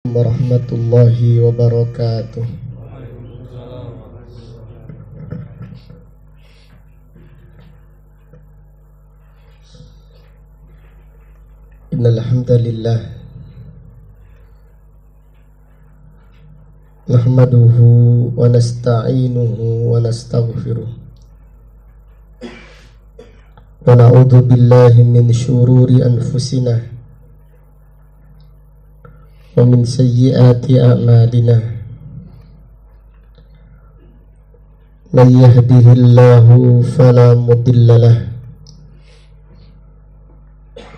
Warahmatullahi wabarakatuh. Innal hamdalillah nahmaduhu wa nasta'inuhu wa nastaghfiruh wa na'udzu billahi min syururi anfusina wa min sayyiati a'malina. May yahdihillahu fala mudilla lahu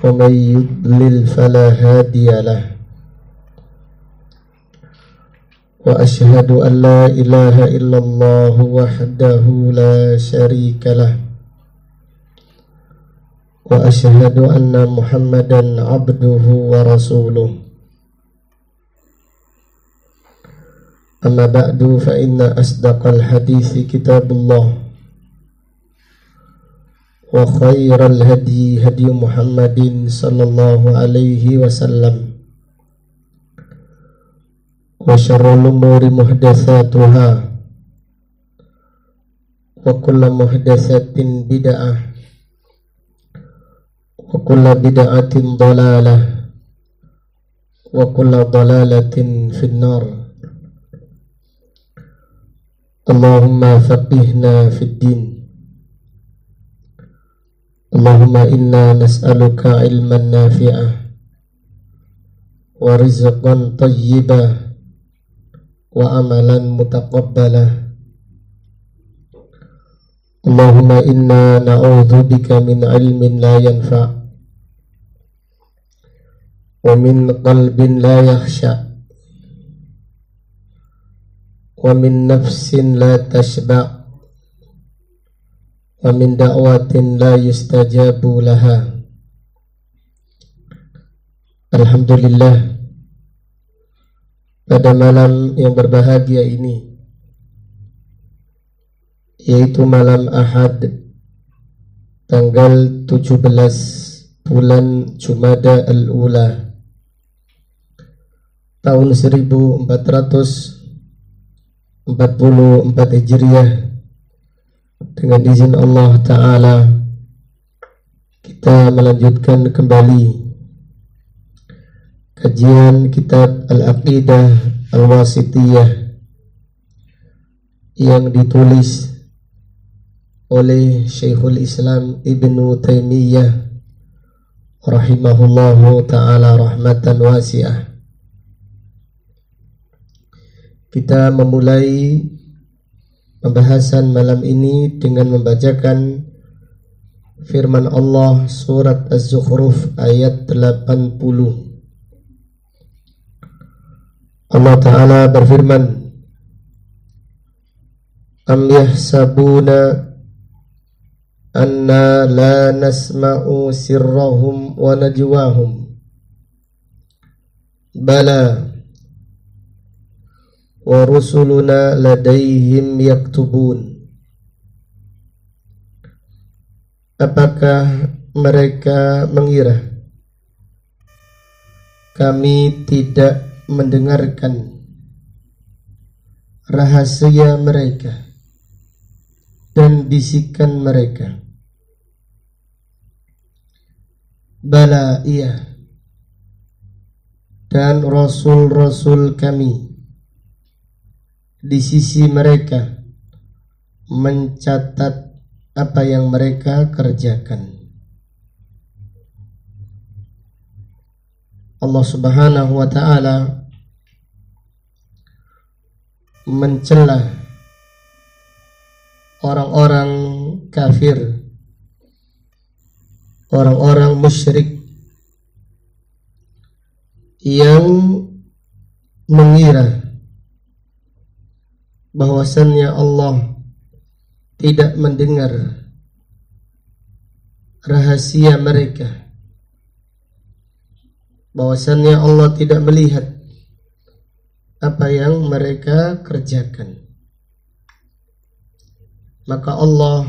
wa may yudlil fala hadiya lahu. Wa ashhadu an la ilaha illallah wahdahu la syarika lah. Wa ashhadu anna Muhammadan abduhu wa rasuluh. Amma ba'du fa inna asdaqal hadithi kitabullah wa khairal hadi hadi Muhammadin sallallahu alaihi wasallam wa syarrul umuri muhdatsatuha wa kullu muhdatsatin bid'ah wa kullu bid'atin dhalalah wa kullu dhalalatin finnar. Allahumma faqihna fid din. Allahumma inna nas'aluka ilman nafi'ah wa rizqan tayyibah wa amalan mutaqabbalah. Allahumma inna na'udzubika min ilmin la yanfa' wa min qalbin la yakhsha' wa min nafsin la tashba' wa min da'watin la yustajabu laha. Alhamdulillah, pada malam yang berbahagia ini, yaitu malam Ahad tanggal 17 bulan Jumada al-Ula tahun 1444 Hijriah, dengan izin Allah Ta'ala kita melanjutkan kembali kajian kitab Al-Aqidah Al-Wasithiyah yang ditulis oleh Syekhul Islam Ibnu Taimiyah rahimahullahu ta'ala rahmatan wasi'ah. Kita memulai pembahasan malam ini dengan membacakan firman Allah surat Az-Zukhruf ayat 80. Allah Ta'ala berfirman, Am yahsabuna anna la nasma'u sirrahum wa najwahum bala wa rusuluna ladaihim yaktubun. Apakah mereka mengira kami tidak mendengarkan rahasia mereka dan bisikan mereka? Bala, iya, dan rasul-rasul kami di sisi mereka mencatat apa yang mereka kerjakan. Allah Subhanahu wa ta'ala mencela orang-orang kafir, orang-orang musyrik yang mengira bahwasannya Allah tidak mendengar rahasia mereka, bahwasannya Allah tidak melihat apa yang mereka kerjakan. Maka Allah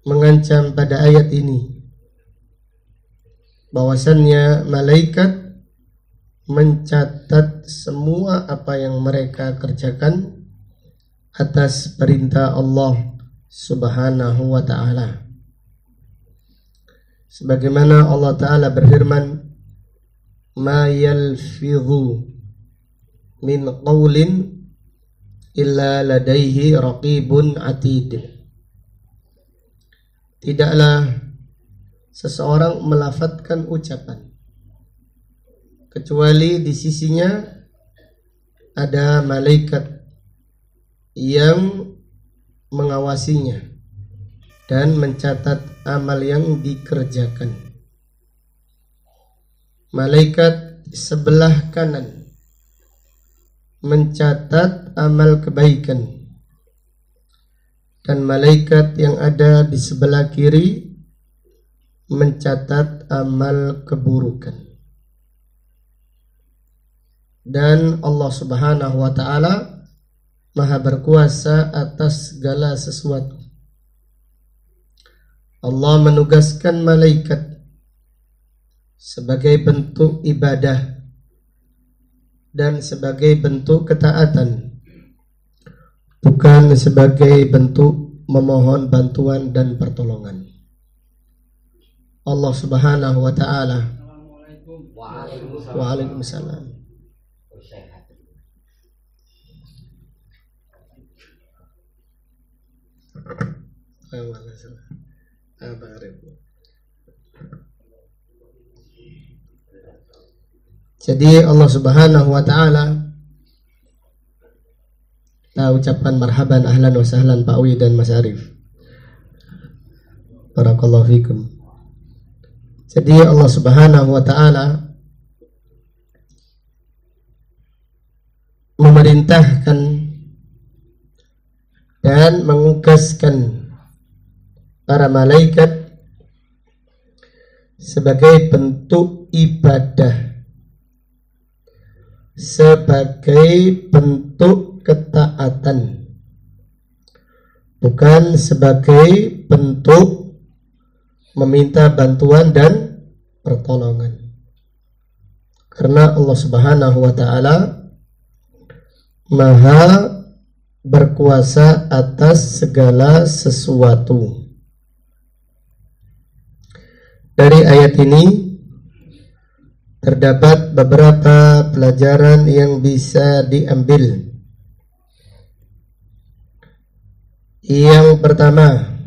mengancam pada ayat ini bahwasannya malaikat mencatat semua apa yang mereka kerjakan atas perintah Allah Subhanahu wa ta'ala. Sebagaimana Allah Ta'ala berfirman, ma yalfidhu min qawlin illa ladaihi raqibun atid. Tidaklah seseorang melafadzkan ucapan kecuali di sisinya ada malaikat yang mengawasinya dan mencatat amal yang dikerjakan. Malaikat sebelah kanan mencatat amal kebaikan, dan malaikat yang ada di sebelah kiri mencatat amal keburukan. Dan Allah Subhanahu wa ta'ala Maha berkuasa atas segala sesuatu. Allah menugaskan malaikat sebagai bentuk ibadah dan sebagai bentuk ketaatan, bukan sebagai bentuk memohon bantuan dan pertolongan. Allah Subhanahu wa ta'ala. Waalaikumsalam. Jadi Allah Subhanahu wa ta'ala, kita ucapkan marhaban, ahlan wa sahlan Pak Wi dan Mas Arif. Barakallahu fikum. Jadi Allah Subhanahu wa ta'ala memerintahkan dan mengugaskan para malaikat sebagai bentuk ibadah, sebagai bentuk ketaatan, bukan sebagai bentuk meminta bantuan dan pertolongan. Karena Allah Subhanahu wa ta'ala Maha berkuasa atas segala sesuatu. Dari ayat ini terdapat beberapa pelajaran yang bisa diambil. Yang pertama,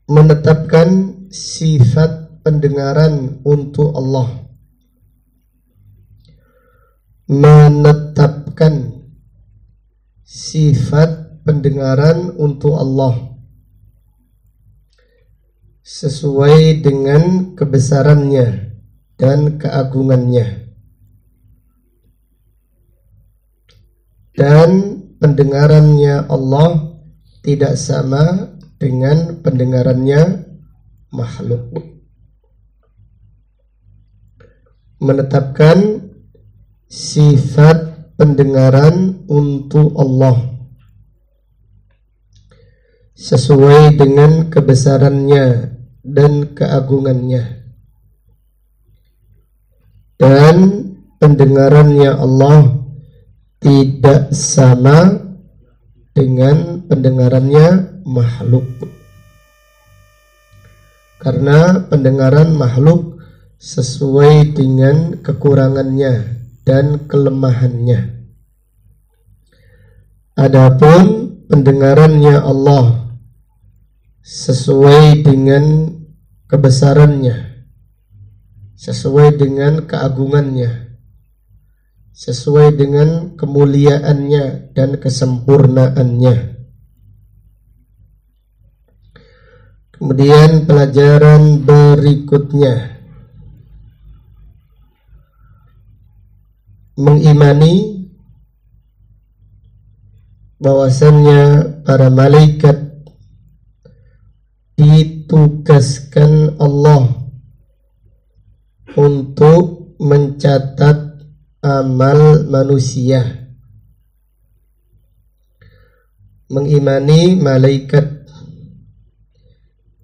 menetapkan sifat pendengaran untuk Allah. Menetapkan sifat pendengaran untuk Allah sesuai dengan kebesarannya dan keagungannya. Dan pendengarannya Allah tidak sama dengan pendengarannya makhluk. Menetapkan sifat pendengaran untuk Allah sesuai dengan kebesarannya dan keagungannya. Dan pendengarannya Allah tidak sama dengan pendengarannya makhluk. Karena pendengaran makhluk sesuai dengan kekurangannya dan kelemahannya. Adapun pendengarannya Allah sesuai dengan kebesarannya, sesuai dengan keagungannya, sesuai dengan kemuliaannya dan kesempurnaannya. Kemudian pelajaran berikutnya, mengimani bahwasannya para malaikat ditugaskan Allah untuk mencatat amal manusia. Mengimani malaikat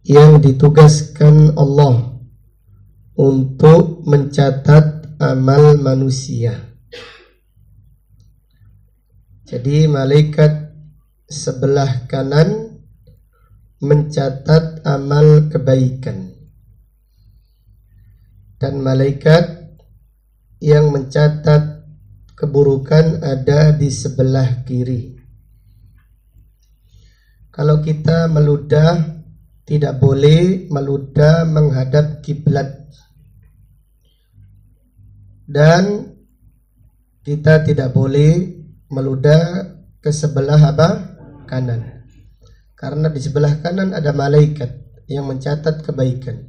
yang ditugaskan Allah untuk mencatat amal manusia. Jadi malaikat sebelah kanan mencatat amal kebaikan, dan malaikat yang mencatat keburukan ada di sebelah kiri. Kalau kita meludah, tidak boleh meludah menghadap kiblat, dan kita tidak boleh meludah ke sebelah kanan, karena di sebelah kanan ada malaikat yang mencatat kebaikan.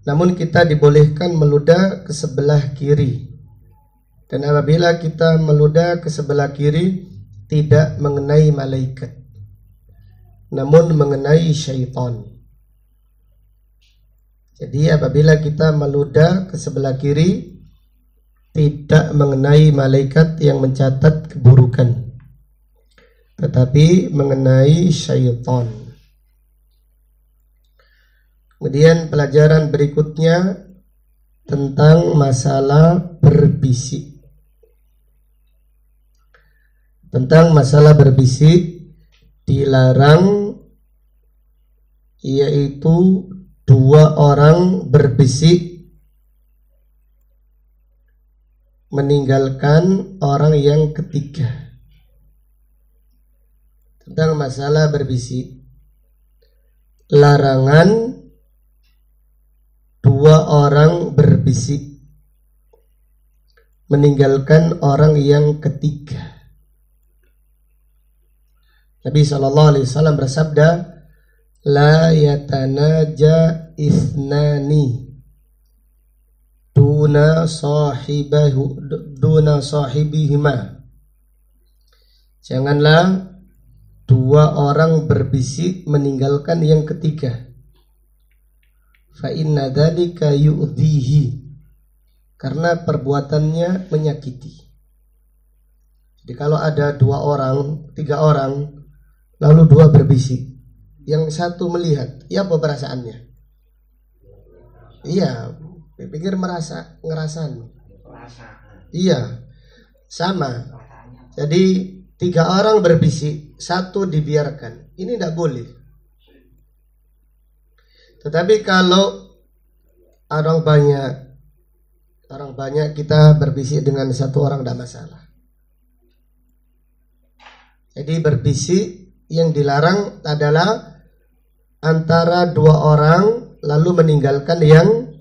Namun kita dibolehkan meludah ke sebelah kiri, dan apabila kita meludah ke sebelah kiri tidak mengenai malaikat, namun mengenai syaitan. Jadi apabila kita meludah ke sebelah kiri tidak mengenai malaikat yang mencatat keburukan, tetapi mengenai syaitan. Kemudian pelajaran berikutnya tentang masalah berbisik. Tentang masalah berbisik dilarang, yaitu dua orang berbisik meninggalkan orang yang ketiga. Tentang masalah berbisik, larangan dua orang berbisik meninggalkan orang yang ketiga. Nabi SAW bersabda, la yatanaja ithnani duna sahibihima. Janganlah dua orang berbisik meninggalkan yang ketiga. Fa inna dzalika yu'dhihi, karena perbuatannya menyakiti. Jadi kalau ada dua orang, tiga orang, lalu dua berbisik, yang satu melihat, ya apa perasaannya? Iya, pikir ngerasan. Iya, sama. Jadi tiga orang berbisik, satu dibiarkan. Ini tidak boleh. Tetapi kalau orang banyak kita berbisik dengan satu orang tidak masalah. Jadi berbisik yang dilarang adalah antara dua orang lalu meninggalkan yang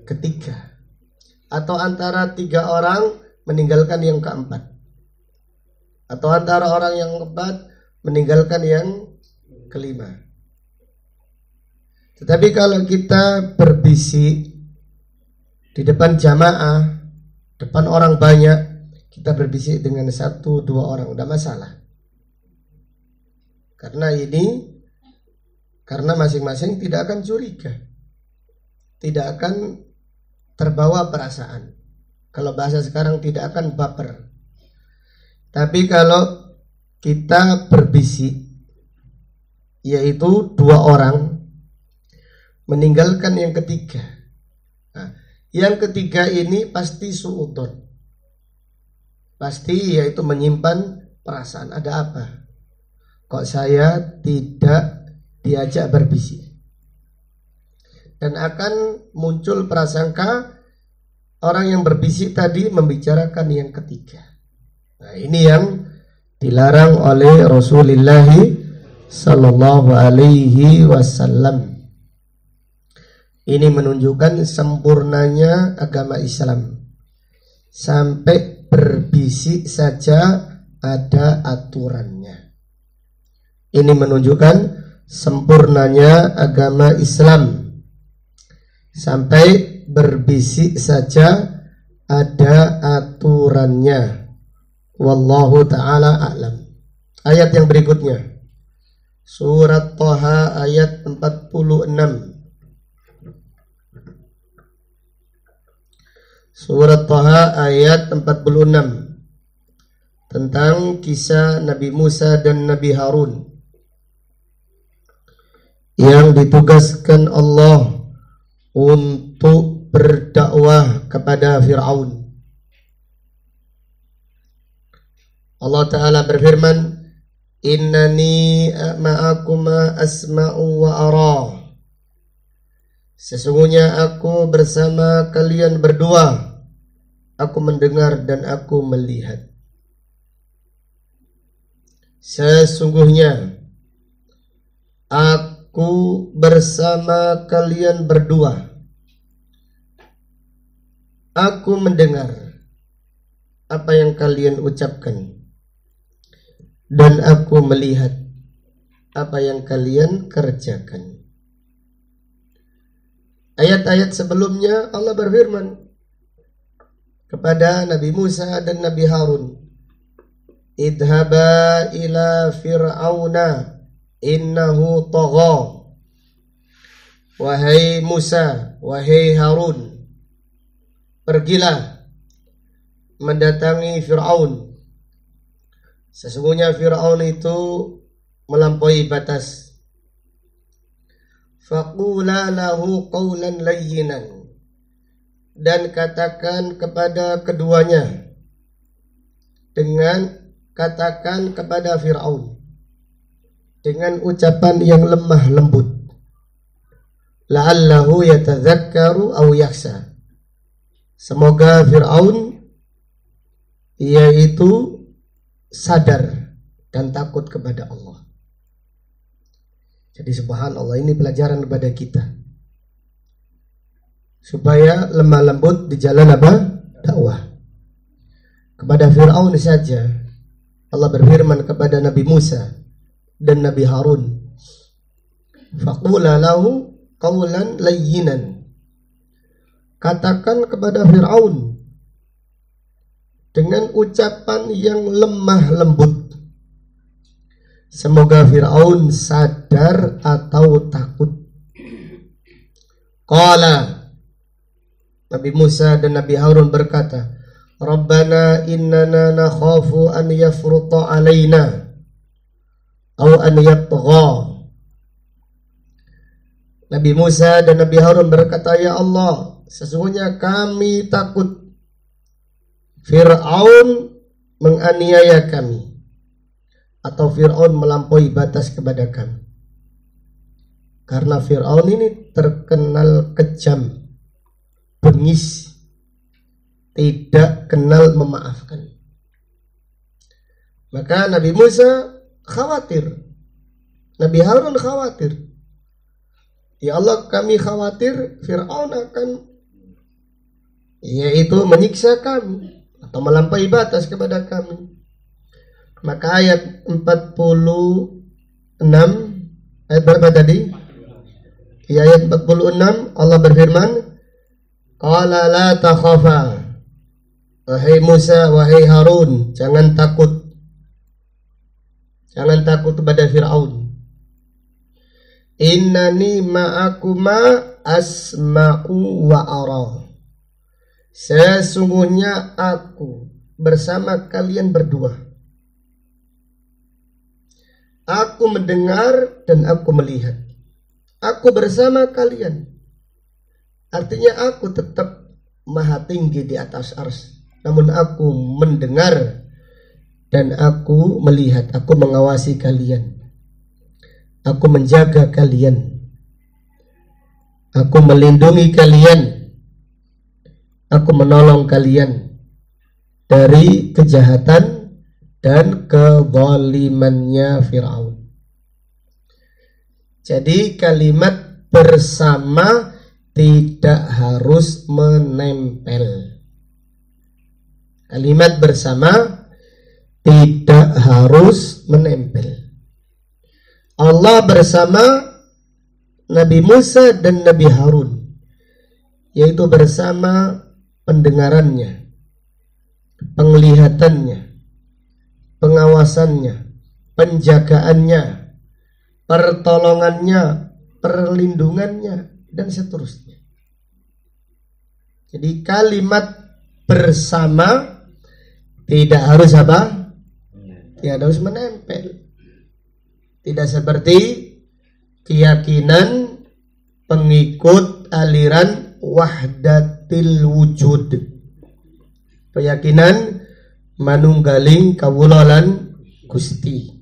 ketiga, atau antara tiga orang meninggalkan yang keempat, atau antara orang yang keempat meninggalkan yang kelima. Tetapi kalau kita berbisik di depan jamaah, depan orang banyak, kita berbisik dengan satu dua orang, tidak masalah. Karena masing-masing tidak akan curiga, tidak akan terbawa perasaan. Kalau bahasa sekarang tidak akan baper. Tapi kalau kita berbisik, yaitu dua orang meninggalkan yang ketiga. Nah, yang ketiga ini pasti suudon, pasti yaitu menyimpan perasaan. Ada apa? Kok saya tidak diajak berbisik? Dan akan muncul prasangka orang yang berbisik tadi membicarakan yang ketiga. Nah, ini yang dilarang oleh Rasulullah sallallahu alaihi wasallam. Ini menunjukkan sempurnanya agama Islam. Sampai berbisik saja ada aturannya. Ini menunjukkan sempurnanya agama Islam. Sampai berbisik saja ada aturannya. Wallahu ta'ala a'lam. Ayat yang berikutnya, Surat Thaha ayat 46. Surat Thaha ayat 46 tentang kisah Nabi Musa dan Nabi Harun yang ditugaskan Allah untuk berdakwah kepada Fir'aun. Allah Ta'ala berfirman, innani ma'akuma asma'u wa ara. Sesungguhnya aku bersama kalian berdua, aku mendengar dan aku melihat. Sesungguhnya aku bersama kalian berdua, aku mendengar apa yang kalian ucapkan, dan aku melihat apa yang kalian kerjakan. Ayat-ayat sebelumnya Allah berfirman kepada Nabi Musa dan Nabi Harun, idhaba ila fir'auna innahu tagha. Wahai Musa, wahai Harun, pergilah mendatangi Fir'aun. Sesungguhnya Fir'aun itu melampaui batas. Faqula lahu qawlan layyinan, dan katakan kepada keduanya, katakan kepada Fir'aun dengan ucapan yang lemah lembut, la'allahu yatadzakkaru aw yakhsha. Semoga Fir'aun yaitu sadar dan takut kepada Allah. Jadi subhanallah, ini pelajaran kepada kita supaya lemah lembut di jalan apa? Dakwah. Kepada Fir'aun saja Allah berfirman kepada Nabi Musa dan Nabi Harun, faqula lahu qawlan layyinan. Katakan kepada Fir'aun dengan ucapan yang lemah lembut. Semoga Fir'aun sadar atau takut. Qala, Nabi Musa dan Nabi Harun berkata, Rabbana innana nakhafu an yafruta alaina atau an yatgha. Nabi Musa dan Nabi Harun berkata, ya Allah, sesungguhnya kami takut Fir'aun menganiaya kami, atau Fir'aun melampaui batas kepada kami. Karena Fir'aun ini terkenal kejam, bengis, tidak kenal memaafkan. Maka Nabi Musa khawatir, Nabi Harun khawatir. Ya Allah, kami khawatir Fir'aun akan yaitu menyiksa kami atau melampaui batas kepada kami. Maka ayat 46, ayat berapa tadi? Ya, ayat 46 Allah berfirman, qala la takhafa, wahai Musa, wahai Harun, jangan takut. Jangan takut kepada Fir'aun. Innani ma'akuma asma'u wa ara. Sesungguhnya aku bersama kalian berdua, aku mendengar dan aku melihat. Aku bersama kalian. Artinya aku tetap maha tinggi di atas arsy, namun aku mendengar dan aku melihat. Aku mengawasi kalian, aku menjaga kalian, aku melindungi kalian, aku menolong kalian dari kejahatan dan kezalimannya Fir'aun. Jadi kalimat bersama tidak harus menempel. Kalimat bersama tidak harus menempel. Allah bersama Nabi Musa dan Nabi Harun, yaitu bersama pendengarannya, penglihatannya, pengawasannya, penjagaannya, pertolongannya, perlindungannya, dan seterusnya. Jadi kalimat bersama tidak harus apa? Tidak harus menempel. Tidak seperti keyakinan pengikut aliran wahdatil wujud, keyakinan manunggaling kawula lan Gusti,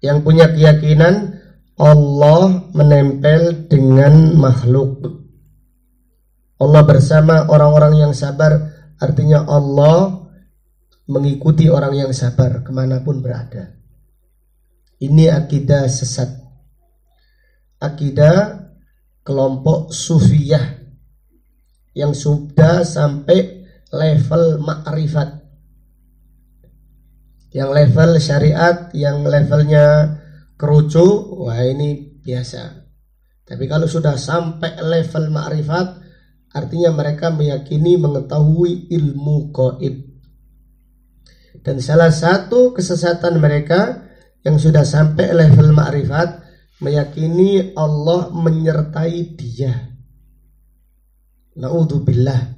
yang punya keyakinan Allah menempel dengan makhluk. Allah bersama orang-orang yang sabar, artinya Allah mengikuti orang yang sabar kemanapun berada. Ini akidah sesat, akidah kelompok sufiyah yang sudah sampai level makrifat, yang level syariat, yang levelnya kerucu, wah ini biasa. Tapi kalau sudah sampai level makrifat, artinya mereka meyakini mengetahui ilmu gaib. Dan salah satu kesesatan mereka yang sudah sampai level makrifat, meyakini Allah menyertai dia. Na'udzubillah.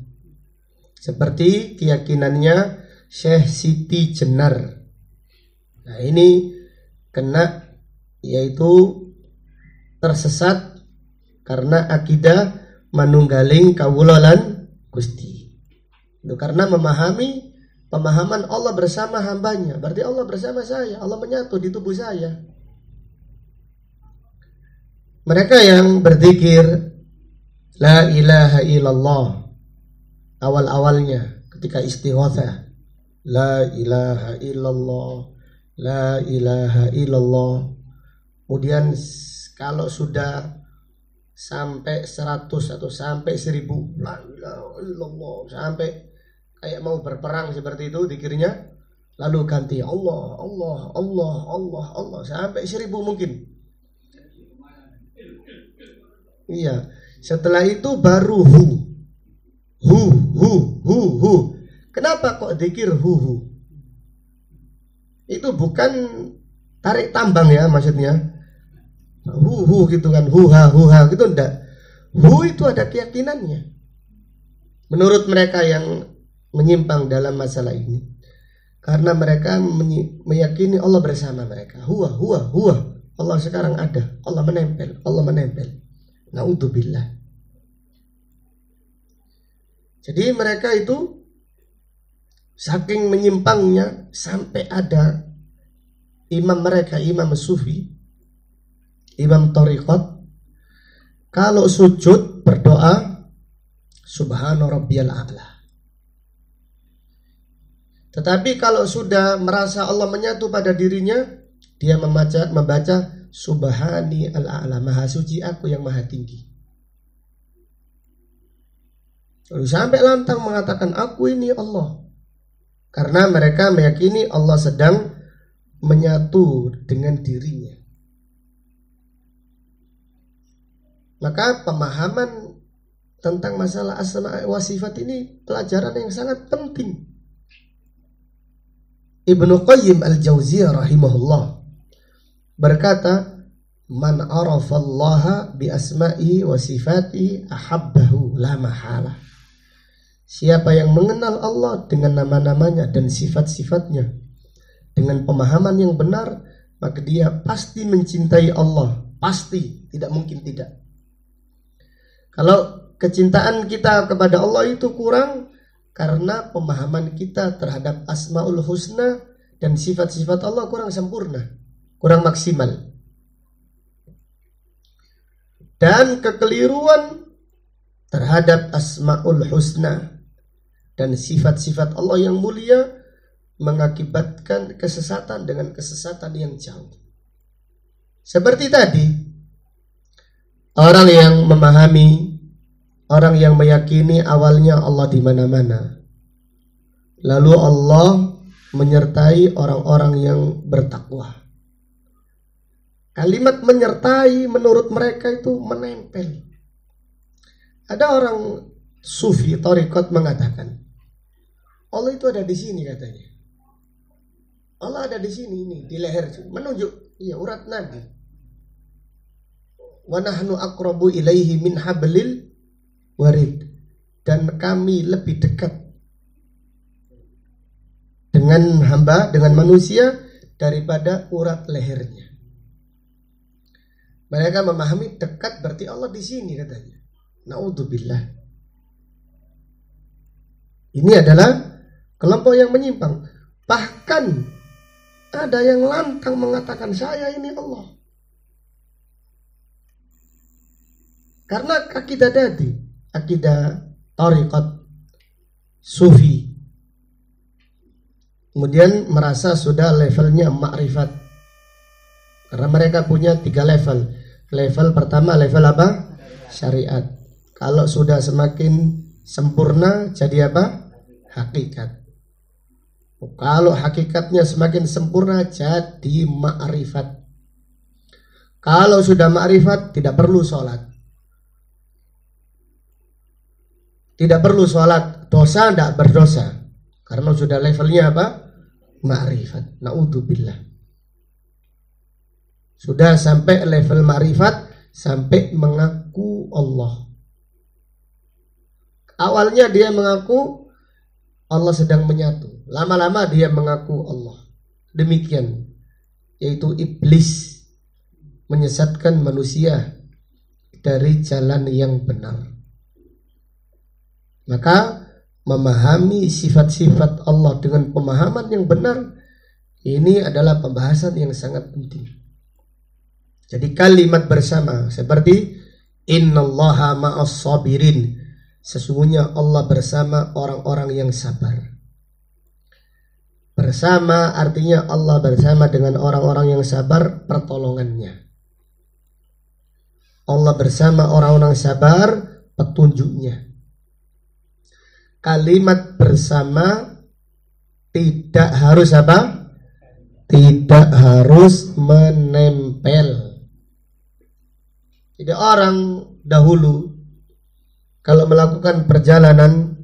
Seperti keyakinannya Syekh Siti Jenar. Nah ini kena, yaitu tersesat karena akidah manunggaling kawula lan Gusti. Itu karena memahami pemahaman Allah bersama hambanya. Berarti Allah bersama saya, Allah menyatu di tubuh saya. Mereka yang berzikir la ilaha illallah awal-awalnya ketika istighatsah, la ilaha illallah, la ilaha illallah. Kemudian kalau sudah sampai 100 atau sampai 1000, la ilaha illallah, sampai kayak mau berperang seperti itu zikirnya, lalu ganti Allah, Allah, Allah, Allah, Allah sampai 1000 mungkin. Iya, setelah itu baru hu. Kenapa kok zikir hu? Itu bukan tarik tambang ya maksudnya. Hu gitu kan, huha gitu enggak. Hu itu ada keyakinannya. Menurut mereka yang menyimpang dalam masalah ini, karena mereka meyakini Allah bersama mereka. Huwa. Allah sekarang ada, Allah menempel. Na'udzubillah. Jadi mereka itu saking menyimpangnya sampai ada imam mereka, imam sufi, imam thariqat, kalau sujud berdoa subhana rabbiyal a'la. Tetapi kalau sudah merasa Allah menyatu pada dirinya, dia membaca subhani al-a'la, maha suci aku yang maha tinggi. Lalu sampai lantang mengatakan aku ini Allah. Karena mereka meyakini Allah sedang menyatu dengan dirinya. Maka pemahaman tentang masalah asma wa sifat ini pelajaran yang sangat penting. Ibnu Qayyim al-Jauziyah rahimahullah berkata, man arafallaha bi asma'ihi wa sifatihi ahabbahu la mahala. Siapa yang mengenal Allah dengan nama-namanya dan sifat-sifatnya dengan pemahaman yang benar, maka dia pasti mencintai Allah. Pasti, tidak mungkin tidak. Kalau kecintaan kita kepada Allah itu kurang karena pemahaman kita terhadap Asmaul Husna dan sifat-sifat Allah kurang sempurna, kurang maksimal. Dan kekeliruan terhadap Asmaul Husna dan sifat-sifat Allah yang mulia mengakibatkan kesesatan dengan kesesatan yang jauh. Seperti tadi, orang yang memahami, orang yang meyakini awalnya Allah di mana-mana, lalu Allah menyertai orang-orang yang bertakwa. Kalimat menyertai menurut mereka itu menempel. Ada orang sufi thariqat mengatakan Allah itu ada di sini katanya. Allah ada di sini, ini di leher, menunjuk urat nadi. Wa nahnu aqrabu ilaihi min hablil warid, dan kami lebih dekat dengan hamba, dengan manusia daripada urat lehernya. Mereka memahami dekat berarti Allah di sini katanya. Naudzubillah. Ini adalah kelompok yang menyimpang. Bahkan ada yang lantang mengatakan saya ini Allah. Karena akidah tadi, akidah tariqat sufi, kemudian merasa sudah levelnya ma'rifat. Karena mereka punya 3 level. Level pertama level apa? Syariat. Kalau sudah semakin sempurna jadi apa? Hakikat. Kalau hakikatnya semakin sempurna jadi ma'rifat. Kalau sudah ma'rifat tidak perlu sholat. Tidak perlu sholat, dosa tidak berdosa. Karena sudah levelnya apa? Ma'rifat. Na'udzubillah. Sudah sampai level ma'rifat, sampai mengaku Allah. Awalnya dia mengaku Allah sedang menyatu. Lama-lama dia mengaku Allah. Demikian. Yaitu iblis menyesatkan manusia dari jalan yang benar. Maka memahami sifat-sifat Allah dengan pemahaman yang benar, ini adalah pembahasan yang sangat penting. Jadi kalimat bersama seperti innallaha ma'as sabirin, sesungguhnya Allah bersama orang-orang yang sabar. Bersama artinya Allah bersama dengan orang-orang yang sabar pertolongannya. Allah bersama orang-orang sabar petunjuknya. Kalimat bersama tidak harus apa? Tidak harus menempel. Jadi orang dahulu kalau melakukan perjalanan,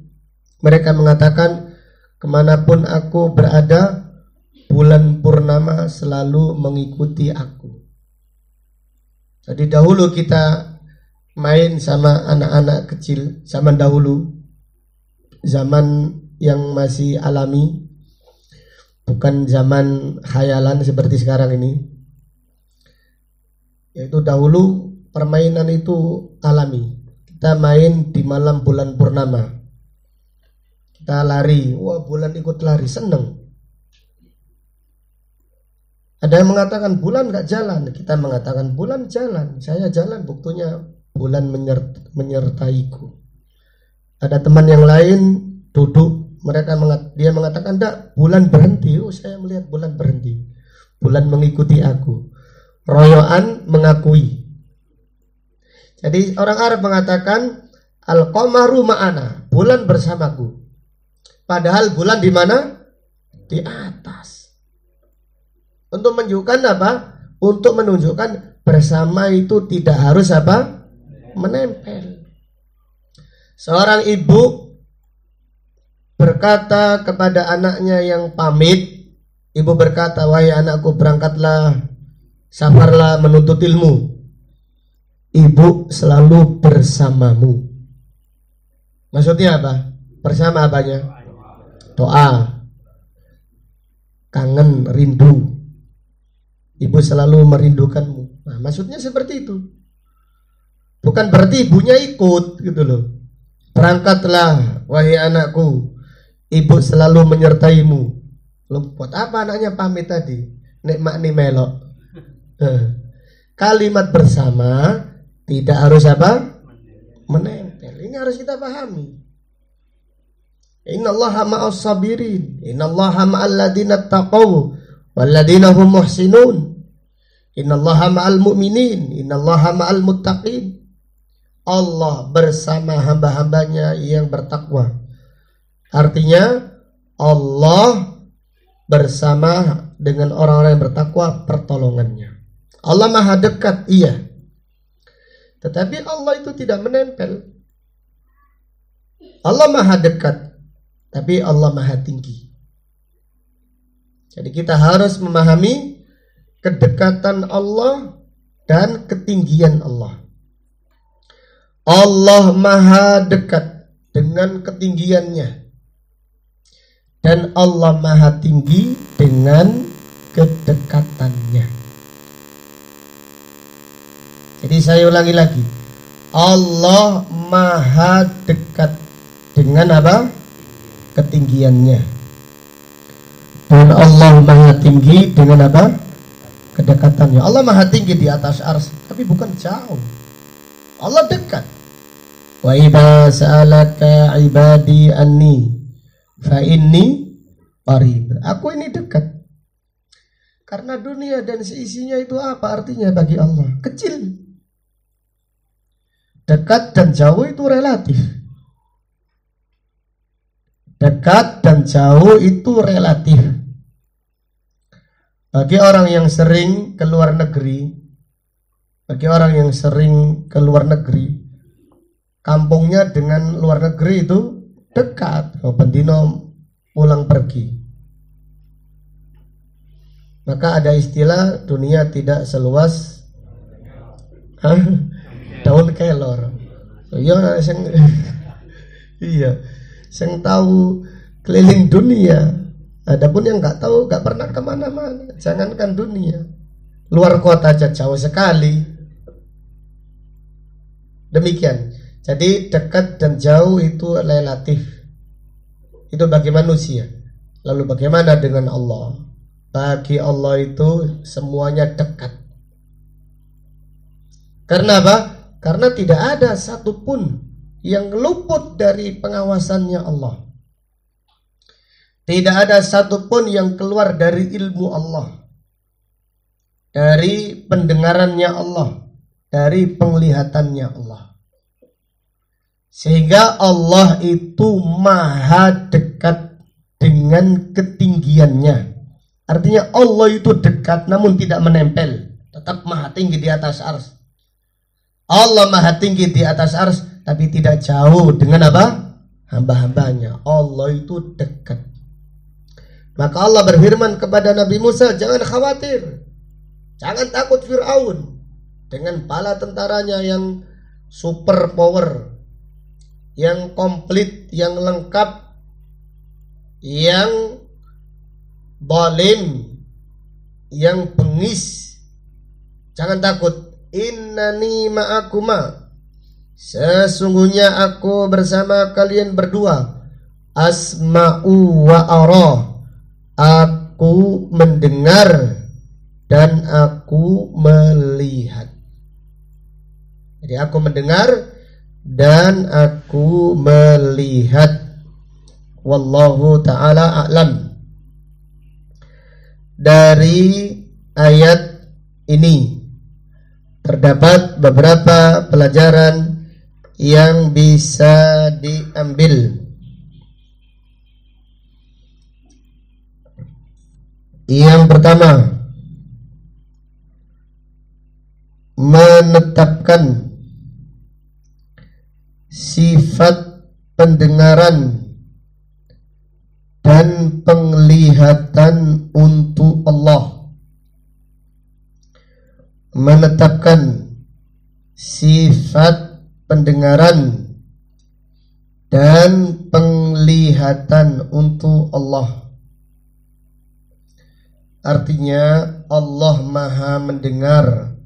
mereka mengatakan kemanapun aku berada, bulan purnama selalu mengikuti aku. Jadi dahulu kita main sama anak-anak kecil, zaman dahulu, zaman yang masih alami, bukan zaman khayalan seperti sekarang ini. Yaitu dahulu permainan itu alami. Kita main di malam bulan purnama. Kita lari, wah bulan ikut lari, seneng. Ada yang mengatakan bulan gak jalan, kita mengatakan bulan jalan. Saya jalan, buktinya bulan menyertaiku. Ada teman yang lain duduk, dia mengatakan enggak, bulan berhenti. Oh, saya melihat bulan berhenti. Bulan mengikuti aku. Royoan mengakui. Jadi orang Arab mengatakan al-qamaru ma'ana, bulan bersamaku. Padahal bulan di mana? Di atas. Untuk menunjukkan apa? Untuk menunjukkan bersama itu tidak harus apa? Menempel. Seorang ibu berkata kepada anaknya yang pamit, ibu berkata, wahai anakku, berangkatlah, safarlah menuntut ilmu. Ibu selalu bersamamu. Maksudnya apa? Bersama apanya? Doa, kangen, rindu. Ibu selalu merindukanmu. Nah, maksudnya seperti itu. Bukan berarti ibunya ikut gitu loh. Berangkatlah, wahai anakku, ibu selalu menyertaimu. Loh, buat apa anaknya pamit tadi? Nek makni melok. Kalimat bersama tidak harus apa? Menempel. Ini harus kita pahami. Innallaha ma'as sabirin. Innallaha ma'al ladina taqaw wal ladina hum muhsinun. Innallaha ma'al mu'minin. Innallaha ma'al muttaqin. Allah bersama hamba-hambanya yang bertakwa. Artinya Allah bersama dengan orang-orang yang bertakwa pertolongannya. Allah maha dekat, iya. Tetapi Allah itu tidak menempel. Allah maha dekat, tapi Allah maha tinggi. Jadi kita harus memahami kedekatan Allah dan ketinggian Allah. Allah maha dekat dengan ketinggiannya, dan Allah maha tinggi dengan kedekatannya. Jadi saya ulangi lagi. Allah maha dekat dengan apa? Ketinggiannya. Dan Allah maha tinggi dengan apa? Kedekatannya. Allah maha tinggi di atas arsy, tapi bukan jauh. Allah dekat. Wa idza sa'alaka ibadi anni fa inni qarib. Aku ini dekat. Karena dunia dan seisinya itu apa artinya bagi Allah? Kecil. Dekat dan jauh itu relatif. Dekat dan jauh itu relatif. Bagi orang yang sering ke luar negeri, kampungnya dengan luar negeri itu dekat. Bendino pulang pergi. Maka ada istilah dunia tidak seluas daun kelor. Iya, sing tahu keliling dunia. Adapun yang nggak tahu, nggak pernah kemana-mana. Jangankan dunia, luar kota aja jauh sekali. Demikian. Jadi dekat dan jauh itu relatif. Itu bagi manusia. Lalu bagaimana dengan Allah? Bagi Allah itu semuanya dekat. Karena apa? Karena tidak ada satupun yang luput dari pengawasannya Allah. Tidak ada satupun yang keluar dari ilmu Allah, dari pendengarannya Allah, dari penglihatannya Allah. Sehingga Allah itu maha dekat dengan ketinggiannya. Artinya Allah itu dekat namun tidak menempel, tetap maha tinggi di atas arsy. Allah maha tinggi di atas arsy, tapi tidak jauh dengan apa? Hamba-hambanya. Allah itu dekat. Maka Allah berfirman kepada Nabi Musa, jangan khawatir, jangan takut Fir'aun dengan bala tentaranya yang super power, yang komplit, yang lengkap, yang zalim, yang bengis. Jangan takut. Innani ma'akuma, sesungguhnya aku bersama kalian berdua. Asma'u wa ara, aku mendengar dan aku melihat. Jadi aku mendengar dan aku melihat. Wallahu ta'ala a'lam. Dari ayat ini terdapat beberapa pelajaran yang bisa diambil. Yang pertama, menetapkan sifat pendengaran dan penglihatan untuk Allah. Menetapkan sifat pendengaran dan penglihatan untuk Allah. Artinya Allah maha mendengar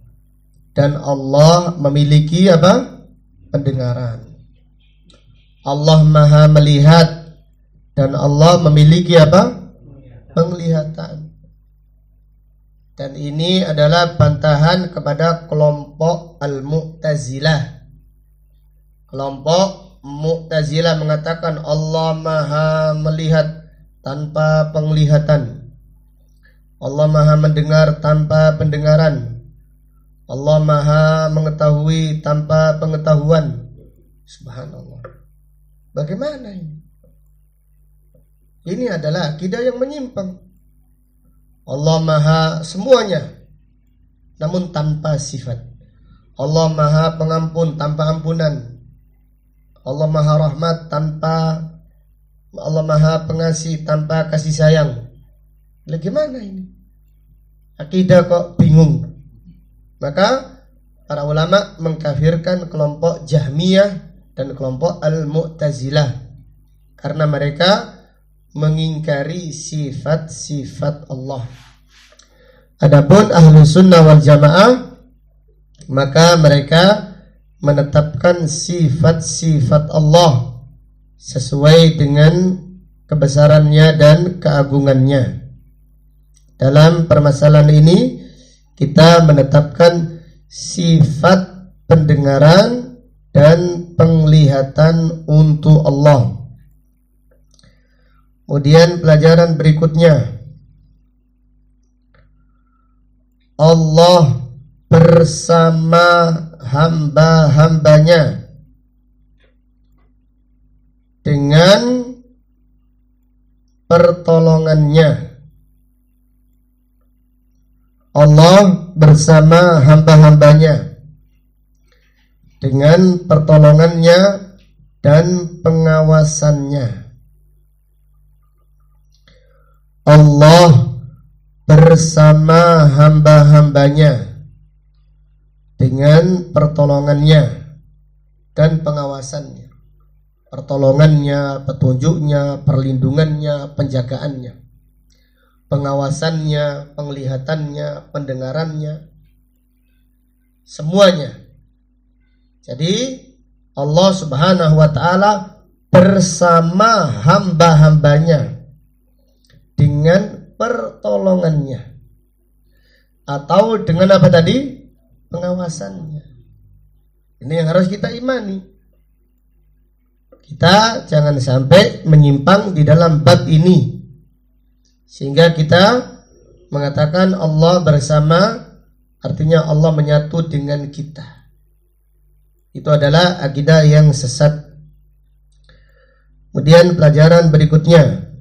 dan Allah memiliki apa? Pendengaran. Allah maha melihat dan Allah memiliki apa? Penglihatan. Dan ini adalah bantahan kepada kelompok Al-Mu'tazilah. Kelompok Mu'tazilah mengatakan Allah maha melihat tanpa penglihatan, Allah maha mendengar tanpa pendengaran, Allah maha mengetahui tanpa pengetahuan. Subhanallah. Bagaimana ini? Ini adalah akidah yang menyimpang. Allah maha semuanya namun tanpa sifat. Allah maha pengampun tanpa ampunan. Allah maha rahmat tanpa, Allah maha pengasih tanpa kasih sayang. Bagaimana ini? Akidah kok bingung. Maka para ulama mengkafirkan kelompok Jahmiyah dan kelompok Al-Mu'tazilah karena mereka mengingkari sifat-sifat Allah. Adapun ahlu sunnah wal jamaah maka mereka menetapkan sifat-sifat Allah sesuai dengan kebesarannya dan keagungannya. Dalam permasalahan ini kita menetapkan sifat pendengaran dan penglihatan untuk Allah. Kemudian pelajaran berikutnya, Allah bersama hamba-hambanya dengan pertolongannya. Allah bersama hamba-hambanya dengan pertolongannya dan pengawasannya. Allah bersama hamba-hambanya dengan pertolongannya dan pengawasannya. Pertolongannya, petunjuknya, perlindungannya, penjagaannya, pengawasannya, penglihatannya, pendengarannya, semuanya. Jadi Allah Subhanahu wa ta'ala bersama hamba-hambanya dengan pertolongannya, atau dengan apa tadi? Pengawasannya. Ini yang harus kita imani. Kita jangan sampai menyimpang di dalam bab ini, sehingga kita mengatakan Allah bersama, artinya Allah menyatu dengan kita. Itu adalah akidah yang sesat. Kemudian pelajaran berikutnya,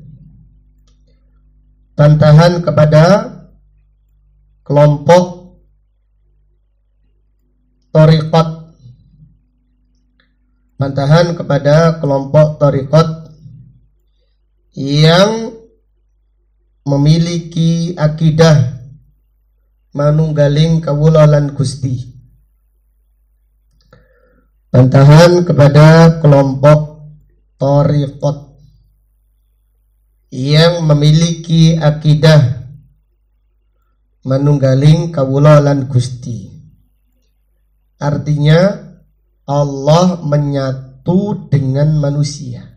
bantahan kepada kelompok thariqat. Bantahan kepada kelompok thariqat yang memiliki akidah manunggaling kawula lan Gusti. Bantahan kepada kelompok thariqat yang memiliki akidah manunggaling kawula lan Gusti. Artinya Allah menyatu dengan manusia.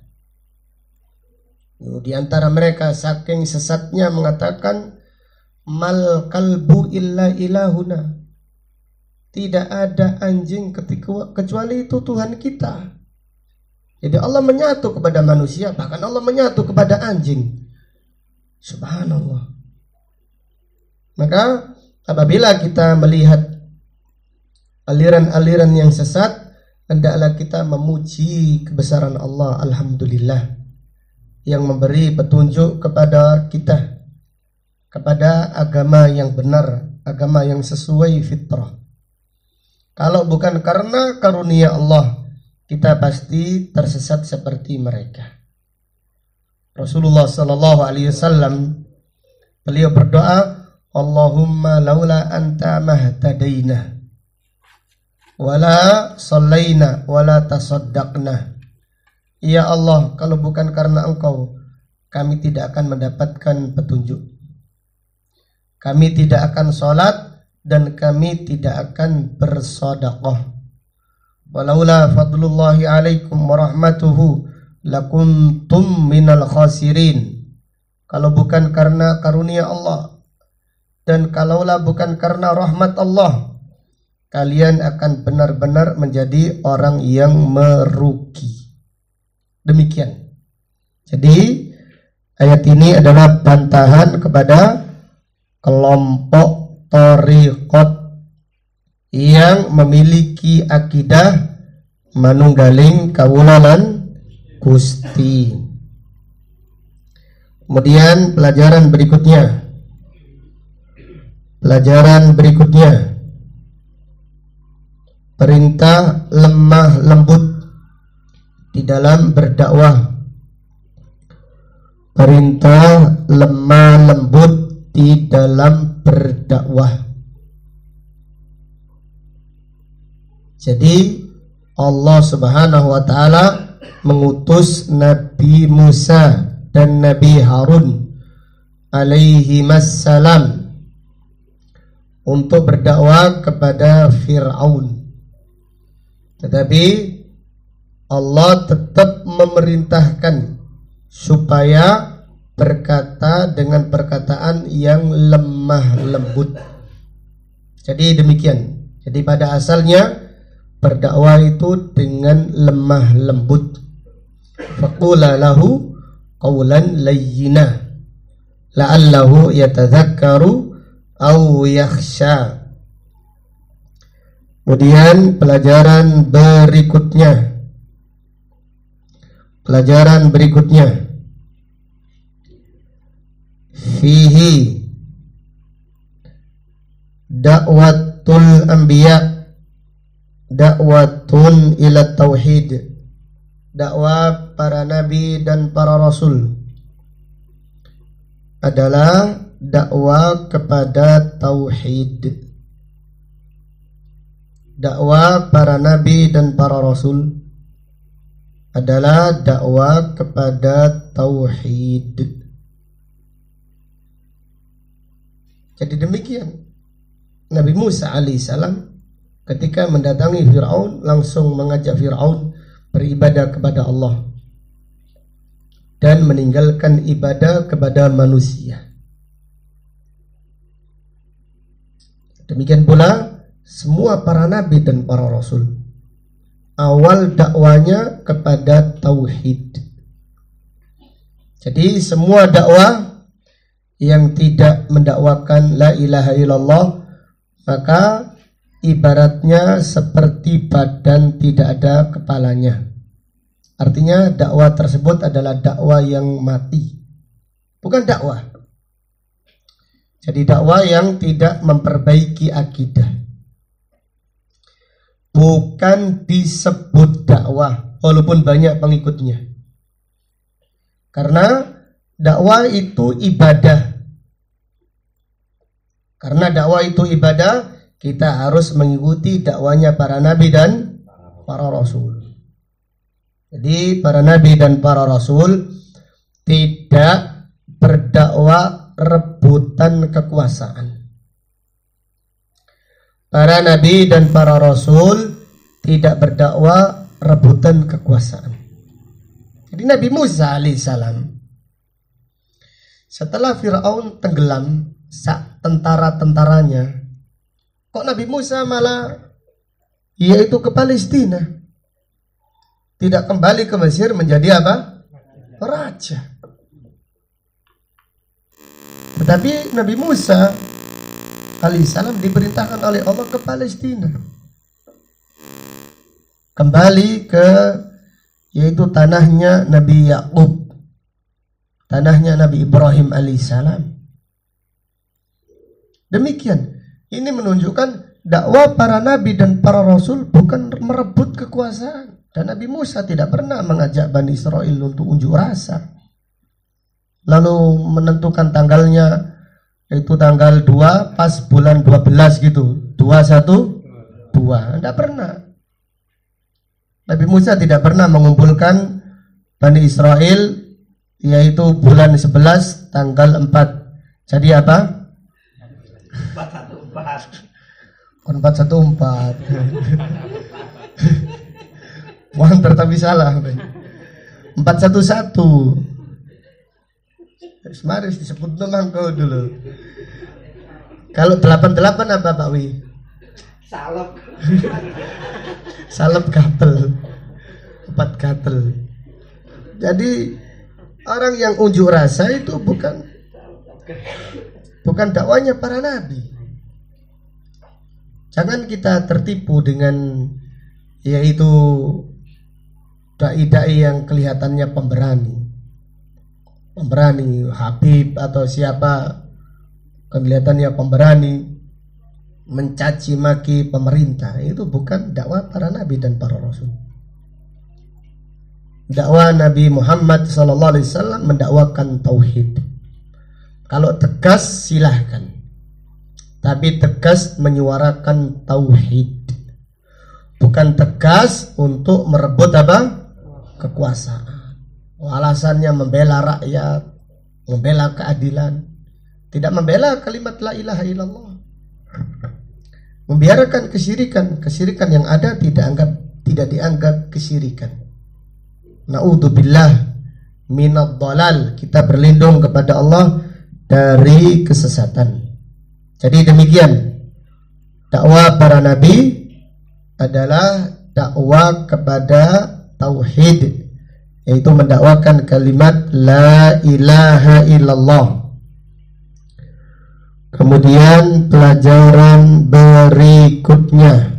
Di antara mereka saking sesatnya mengatakan mal kalbu illa ilahuna. Tidak ada anjing kecuali itu Tuhan kita. Jadi Allah menyatu kepada manusia, bahkan Allah menyatu kepada anjing. Subhanallah. Maka apabila kita melihat aliran-aliran yang sesat, hendaklah kita memuji kebesaran Allah, alhamdulillah, yang memberi petunjuk kepada kita kepada agama yang benar, agama yang sesuai fitrah. Kalau bukan karena karunia Allah, kita pasti tersesat seperti mereka. Rasulullah sallallahu alaihi wasallam, beliau berdoa, Allahumma laula anta mahtadaina wala sallaina wala tasaddaqna. Ya Allah, kalau bukan karena Engkau, kami tidak akan mendapatkan petunjuk. Kami tidak akan sholat dan kami tidak akan bersedekah. Walaula fadlullahi alaikum warahmatuhu lakuntum minal khasirin. Kalau bukan karena karunia Allah dan kalaulah bukan karena rahmat Allah, kalian akan benar-benar menjadi orang yang merugi. Demikian. Jadi ayat ini adalah bantahan kepada kelompok thariqat yang memiliki akidah manunggaling kawula lan Gusti. Kemudian pelajaran berikutnya, perintah lemah lembut di dalam berdakwah. Perintah lemah lembut di dalam berdakwah. Jadi Allah Subhanahu wa ta'ala mengutus Nabi Musa dan Nabi Harun alaihi wassalam untuk berdakwah kepada Fir'aun. Tetapi Allah tetap memerintahkan supaya berkata dengan perkataan yang lemah lembut. Jadi demikian. Jadi pada asalnya berdakwah itu dengan lemah lembut. Faqula lahu qawlan layyina la'allahu yatadzakkaru aw yakhsha. Kemudian pelajaran berikutnya fihi da'watul anbiya da'watun ila tauhid. Dakwah para nabi dan para rasul adalah dakwah kepada tauhid. Dakwah para nabi dan para rasul adalah dakwah kepada tauhid. Jadi demikian Nabi Musa alaihissalam ketika mendatangi Fir'aun langsung mengajak Fir'aun beribadah kepada Allah dan meninggalkan ibadah kepada manusia. Demikian pula semua para nabi dan para rasul awal dakwanya kepada tauhid. Jadi semua dakwah yang tidak mendakwakan la ilaha illallah maka ibaratnya seperti badan tidak ada kepalanya. Artinya dakwah tersebut adalah dakwah yang mati, bukan dakwah. Jadi dakwah yang tidak memperbaiki akidah, bukan disebut dakwah walaupun banyak pengikutnya. Karena dakwah itu ibadah. Karena dakwah itu ibadah, kita harus mengikuti dakwanya para nabi dan para rasul. Jadi para nabi dan para rasul tidak berdakwah rebutan kekuasaan. Para nabi dan para rasul tidak berdakwah rebutan kekuasaan. Jadi Nabi Musa alaihissalam setelah Fir'aun tenggelam tentara-tentaranya, kok Nabi Musa malah yaitu ke Palestina, tidak kembali ke Mesir menjadi apa? Raja. Tetapi Nabi Musa alaihissalam diperintahkan oleh Allah ke Palestina, kembali ke yaitu tanahnya Nabi Yakub, tanahnya Nabi Ibrahim alaihissalam. Demikian, ini menunjukkan dakwah para nabi dan para rasul bukan merebut kekuasaan. Dan Nabi Musa tidak pernah mengajak Bani Israel untuk unjuk rasa, lalu menentukan tanggalnya yaitu tanggal 2 pas bulan 12 gitu, 212. Tidak pernah. Nabi Musa tidak pernah mengumpulkan Bani Israel yaitu bulan 11 tanggal 4. Jadi apa? 414. Wanter tapi salah. 411. Semaris disebut memang kau dulu. Kalau 88 apa Pak Wi? Salep. Salep gatel. 4 gatel. Jadi orang yang unjuk rasa itu bukan dakwanya para nabi. Jangan kita tertipu dengan yaitu dai-dai yang kelihatannya pemberani, Habib atau siapa, kelihatannya pemberani, mencaci maki pemerintah. Itu bukan dakwah para nabi dan para rasul. Dakwah Nabi Muhammad SAW mendakwakan tauhid. Kalau tegas silahkan, tapi tegas menyuarakan tauhid, bukan tegas untuk merebut apa? Kekuasaan. Alasannya membela rakyat, membela keadilan, tidak membela kalimat la ilaha illallah. Membiarkan kesyirikan yang ada tidak dianggap kesyirikan. Na'udzubillah minadh dhalal. Kita berlindung kepada Allah dari kesesatan. Jadi demikian, dakwah para nabi adalah dakwah kepada tauhid, yaitu mendakwakan kalimat la ilaha illallah. Kemudian pelajaran berikutnya,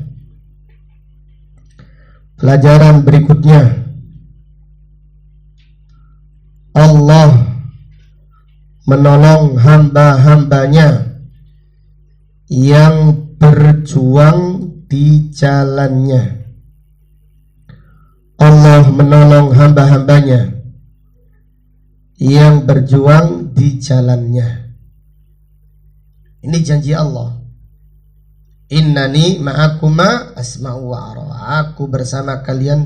Allah menolong hamba-hambanya yang berjuang di jalannya. Allah menolong hamba-hambanya yang berjuang di jalannya. Ini janji Allah. Innani ma'akuma asma'u wa ara. Aku bersama kalian,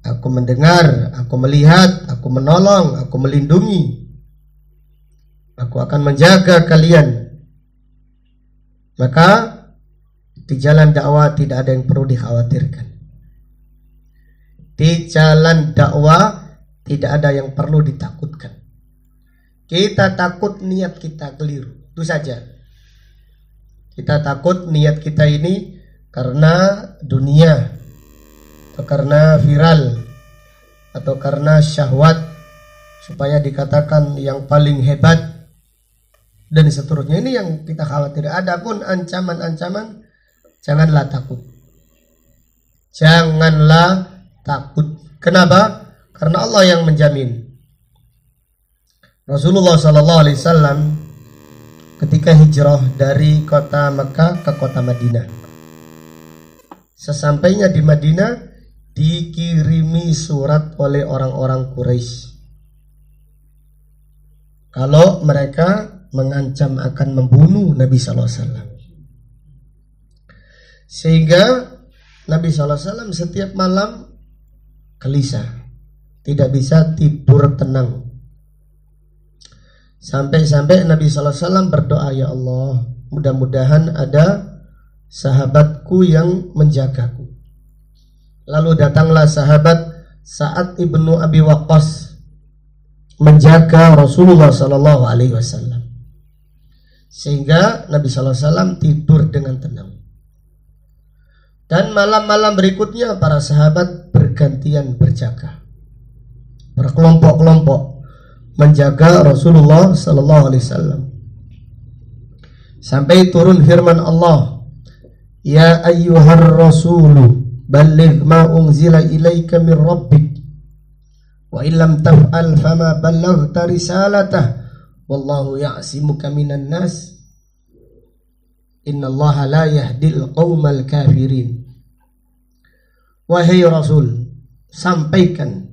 aku mendengar, aku melihat, aku menolong, aku melindungi. Aku akan menjaga kalian. Maka di jalan dakwah tidak ada yang perlu dikhawatirkan. Di jalan dakwah tidak ada yang perlu ditakutkan. Kita takut niat kita keliru, itu saja. Kita takut niat kita ini karena dunia, atau karena viral, atau karena syahwat, supaya dikatakan yang paling hebat, dan seterusnya. Ini yang kita khawatir. Adapun ancaman-ancaman, janganlah takut. Janganlah takut. Kenapa? Karena Allah yang menjamin. Rasulullah SAW ketika hijrah dari kota Mekah ke kota Madinah, sesampainya di Madinah dikirimi surat oleh orang-orang Quraisy kalau mereka mengancam akan membunuh Nabi SAW. Sehingga Nabi SAW setiap malam gelisah, tidak bisa tidur tenang. Sampai-sampai Nabi SAW berdoa, ya Allah, mudah-mudahan ada sahabatku yang menjagaku. Lalu datanglah sahabat Sa'ad ibnu Abi Waqqas menjaga Rasulullah SAW, sehingga Nabi SAW tidur dengan tenang. Dan malam-malam berikutnya para sahabat bergantian berjaga, berkelompok-kelompok menjaga Rasulullah SAW, sampai turun firman Allah, ya ayyuhar rasulu balligh ma unzila ilaika min rabbik wa illam taf'al fama ballaghta risalatah wallahu ya'simuka minan nas innallaha la yahdil qaumal kafirin. Wahai Rasul, sampaikan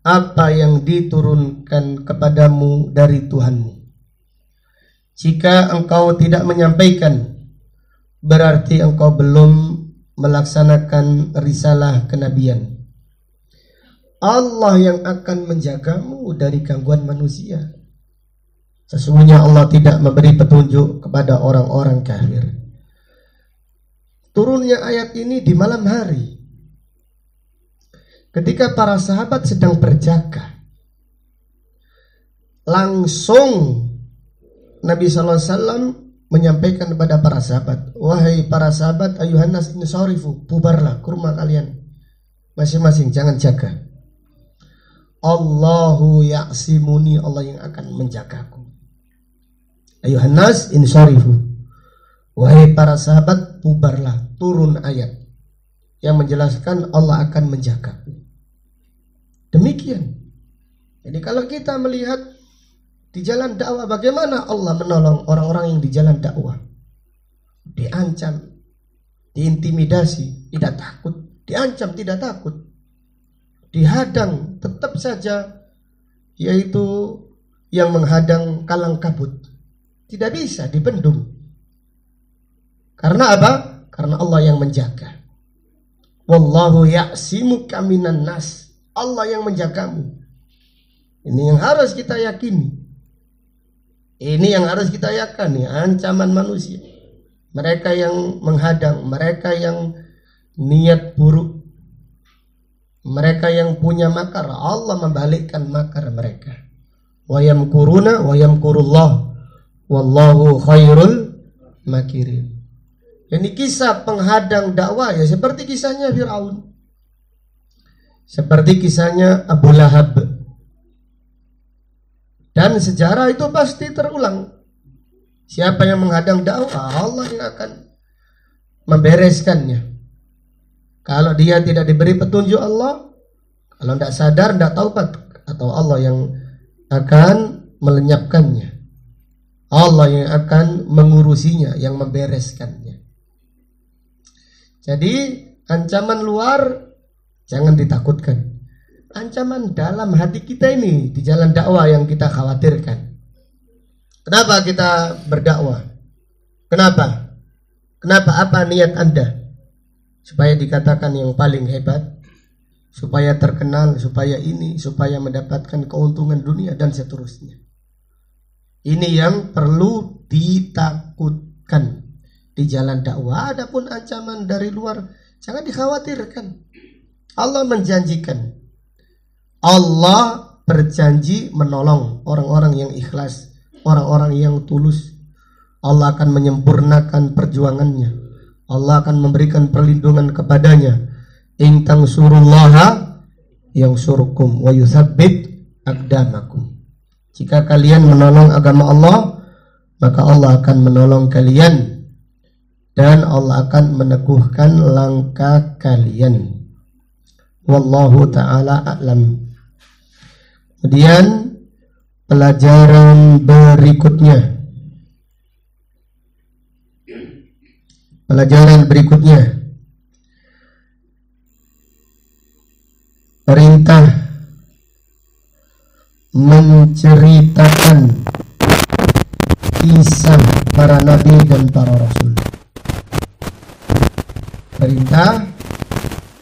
apa yang diturunkan kepadamu dari Tuhanmu. Jika engkau tidak menyampaikan, berarti engkau belum melaksanakan risalah kenabian. Allah yang akan menjagamu dari gangguan manusia. Sesungguhnya Allah tidak memberi petunjuk kepada orang-orang kafir. Turunnya ayat ini di malam hari, ketika para sahabat sedang berjaga. Langsung Nabi SAW menyampaikan kepada para sahabat, wahai para sahabat, ayuhan nas insarifu, bubarlah ke rumah kalian masing-masing, jangan jaga. Allahu ya'simuni, Allah yang akan menjagaku. Ayuhan nas insarifu, wahai para sahabat, bubarlah. Turun ayat yang menjelaskan Allah akan menjagaku. Demikian. Jadi kalau kita melihat di jalan dakwah, bagaimana Allah menolong orang-orang yang di jalan dakwah, diancam, diintimidasi, tidak takut, diancam, tidak takut, dihadang, tetap saja, yaitu yang menghadang kalang kabut, tidak bisa dibendung. Karena apa? Karena Allah yang menjaga. Wallahu ya'simuka minan nas. Allah yang menjagamu. Ini yang harus kita yakini. Ini yang harus kita yakini, ancaman manusia. mereka yang menghadang, mereka yang niat buruk, mereka yang punya makar, Allah membalikkan makar mereka. Wa yamkuruna wa yamkurullah wallahu khairul makirin. Ini kisah penghadang dakwah ya seperti kisahnya Fir'aun, seperti kisahnya Abu Lahab. Dan sejarah itu pasti terulang. Siapa yang menghadang dakwah, Allah yang akan membereskannya. Kalau dia tidak diberi petunjuk Allah, kalau tidak sadar, tidak taubat, atau Allah yang akan melenyapkannya, Allah yang akan mengurusinya, yang membereskannya. Jadi ancaman luar jangan ditakutkan. Ancaman dalam hati kita ini di jalan dakwah yang kita khawatirkan. Kenapa kita berdakwah? Kenapa? Kenapa? Apa niat Anda? Supaya dikatakan yang paling hebat, supaya terkenal, supaya ini, supaya mendapatkan keuntungan dunia dan seterusnya. Ini yang perlu ditakutkan di jalan dakwah. Adapun ancaman dari luar jangan dikhawatirkan. Allah menjanjikan, Allah berjanji menolong orang-orang yang ikhlas, orang-orang yang tulus. Allah akan menyempurnakan perjuangannya. Allah akan memberikan perlindungan kepadanya. In tansurullaha yansurkum wa yutsabbit aqdamakum. Jika kalian menolong agama Allah, maka Allah akan menolong kalian dan Allah akan meneguhkan langkah kalian. Wallahu ta'ala a'lam. Kemudian pelajaran berikutnya. Perintah menceritakan kisah para nabi dan para rasul. Perintah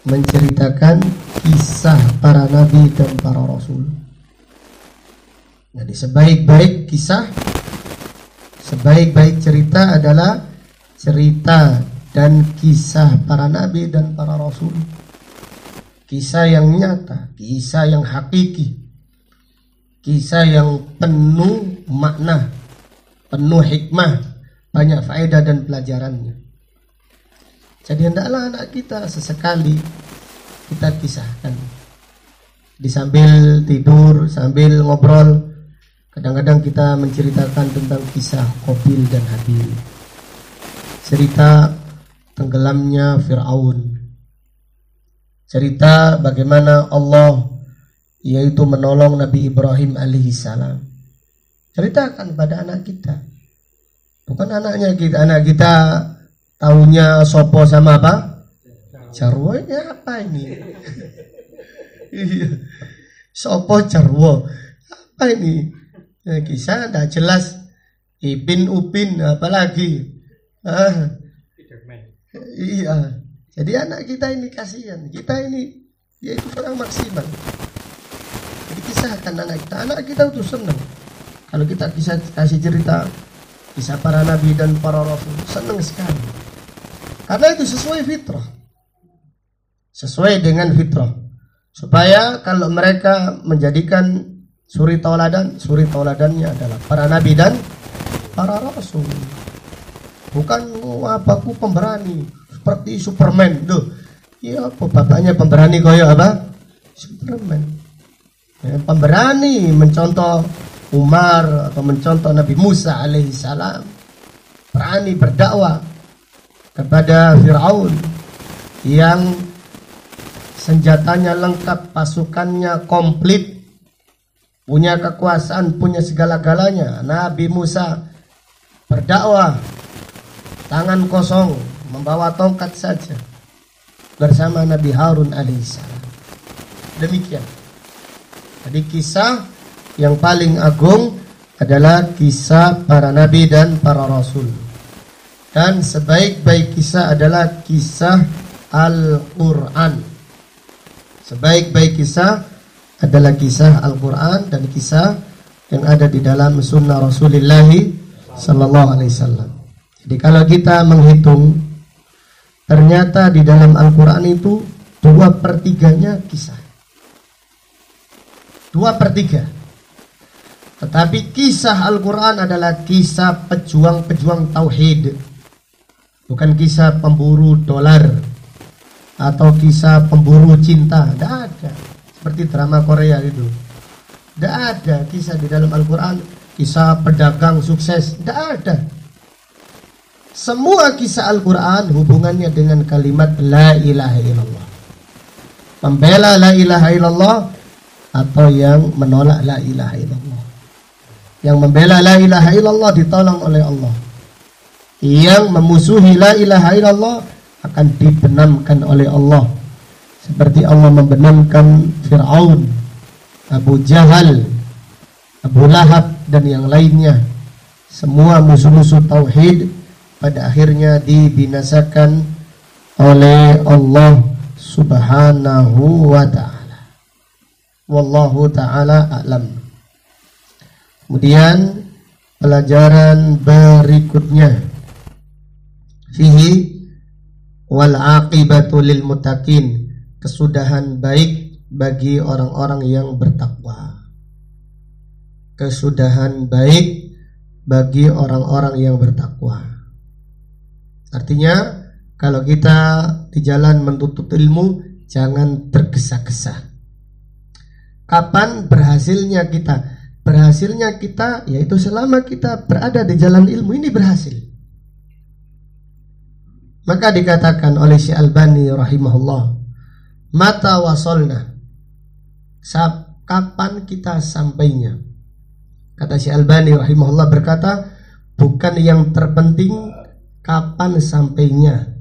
menceritakan kisah para nabi dan para rasul. Jadi sebaik-baik kisah, sebaik-baik cerita adalah cerita dan kisah para nabi dan para rasul. Kisah yang nyata, kisah yang hakiki, kisah yang penuh makna, penuh hikmah, banyak faedah dan pelajarannya. Jadi hendaklah anak kita sesekali kita kisahkan. Di sambil tidur, sambil ngobrol, kadang-kadang kita menceritakan tentang kisah Qabil dan Habil, cerita tenggelamnya Fir'aun, cerita bagaimana Allah yaitu menolong Nabi Ibrahim alaihissalam. Ceritakan pada anak kita, bukan anaknya kita. Anak kita taunya sopo sama apa? Jarwo. Ini apa ini? Sopo jarwo apa ini? Kisah tidak jelas. Ipin upin apalagi. Iya. Jadi anak kita ini kasihan. Kita ini yaitu kurang maksimal. Jadi kisahkan anak kita. Anak kita itu senang kalau kita kasih cerita kisah para nabi dan para rasul. Senang sekali. Karena itu sesuai fitrah. Sesuai dengan fitrah. Supaya kalau mereka menjadikan suri tauladannya adalah para nabi dan para rasul. Bukan aku pemberani seperti Superman tuh. Ya, bapaknya pemberani koyo apa? Superman. Ya, pemberani mencontoh Umar atau mencontoh Nabi Musa alaihissalam. Berani berdakwah kepada Fir'aun yang senjatanya lengkap, pasukannya komplit, punya kekuasaan, punya segala-galanya. Nabi Musa berdakwah tangan kosong, membawa tongkat saja bersama Nabi Harun alaihissalam. Demikian. Jadi kisah yang paling agung adalah kisah para nabi dan para rasul. Dan sebaik-baik kisah adalah kisah Al-Quran. Sebaik-baik kisah adalah kisah Al-Quran dan kisah yang ada di dalam sunnah Rasulullah sallallahu alaihi wasallam. Jadi kalau kita menghitung, ternyata di dalam Al-Quran itu 2/3-nya kisah. 2/3. Tetapi kisah Al-Quran adalah kisah pejuang-pejuang tauhid, bukan kisah pemburu dolar atau kisah pemburu cinta. Tidak ada. Seperti drama Korea itu. Tidak ada kisah di dalam Al-Quran, kisah pedagang sukses. Tidak ada. Semua kisah Al-Quran hubungannya dengan kalimat la ilaha illallah. Membela la ilaha illallah atau yang menolak la ilaha illallah. Yang membela la ilaha illallah ditolong oleh Allah. Yang memusuhi la ilaha illallah akan dibenamkan oleh Allah. Seperti Allah membenamkan Fir'aun, Abu Jahal, Abu Lahab dan yang lainnya. Semua musuh-musuh tauhid pada akhirnya dibinasakan oleh Allah Subhanahu wa ta'ala. Wallahu ta'ala a'lam. Kemudian pelajaran berikutnya, fihi wal aqibatu lil muttaqin, kesudahan baik bagi orang-orang yang bertakwa. Kesudahan baik bagi orang-orang yang bertakwa. Artinya kalau kita di jalan menuntut ilmu, jangan tergesa-gesa. Kapan berhasilnya kita? Berhasilnya kita yaitu selama kita berada di jalan ilmu ini berhasil. Maka dikatakan oleh Syekh Albani rahimahullah, mata wasolna, kapan kita sampainya. Kata Syekh Albani rahimahullah berkata, bukan yang terpenting kapan sampainya,